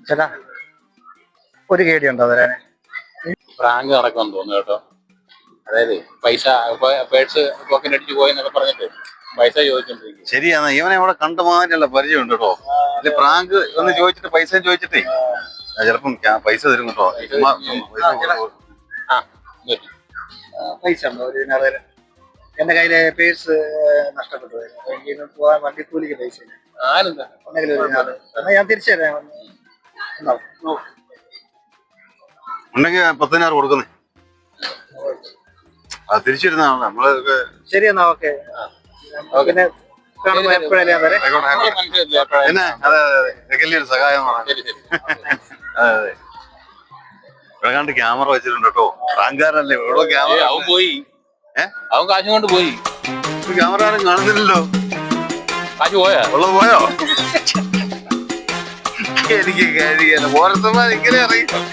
ചേട്ടാ ഒരു കേടി ഉണ്ടോ തരാന്? പ്രാങ്ക് നടക്കുമെന്ന് തോന്നുന്നു കേട്ടോ. അതായത് പൈസ പേഴ്സ് പോക്കറ്റ് അടിച്ച് പോയെന്നൊക്കെ പറഞ്ഞിട്ട് പൈസ ചോദിച്ചോണ്ടിരിക്കും. ശരിയാണ്, ഇവനെ ഇവിടെ കണ്ടുമാനുള്ള പരിചയമുണ്ട് കേട്ടോ. ഇത് പ്രാങ്ക് ഒന്ന് ചോദിച്ചിട്ട് പൈസ ചോദിച്ചിട്ടേ ചിലപ്പം പൈസ തരും കേട്ടോ. പൈസ ഉണ്ടോ ഒരു ദിനാറ്? എന്റെ കയ്യില് പേഴ്സ് നഷ്ടപ്പെട്ടു. എനിക്ക് പോവാൻ വണ്ടിക്കൂലിക്ക് പൈസ ഇല്ല. ആരെന്താ ഒന്നെങ്കിലും ഒരു ദിനാറ് എന്നാ ഞാൻ തിരിച്ചു തരാം. ഉണ്ടെങ്കിൽ 10,000 കൊടുക്കുന്നേ. അത് തിരിച്ചിരുന്നാണ് നമ്മള്. ശരി എന്നാ ഓക്കെ. പിന്നെ കാണുമ്പോ എപ്പോഴല്ലേ ഞാൻ തരാം. പിന്നെ അതെ അതെ വലിയൊരു സഹായം. ശരി ശരി. അതെ അതെ, ഇവിടെ കണ്ട് ക്യാമറ വെച്ചിട്ടുണ്ട് കേട്ടോ. പ്രാങ്കാരല്ലേ ഇവിടെ ക്യാമറ. അവൻ പോയി, അവൻ കാശും കൊണ്ട് പോയി. ക്യാമറ ആരും കാണുന്നില്ലല്ലോ. കാശ് പോയാ ഉള്ളത് പോയോ? എനിക്ക് കഴിയല്ല. ഓരോരുത്തന്മാർ ഇങ്ങനെ അറിയിക്കും.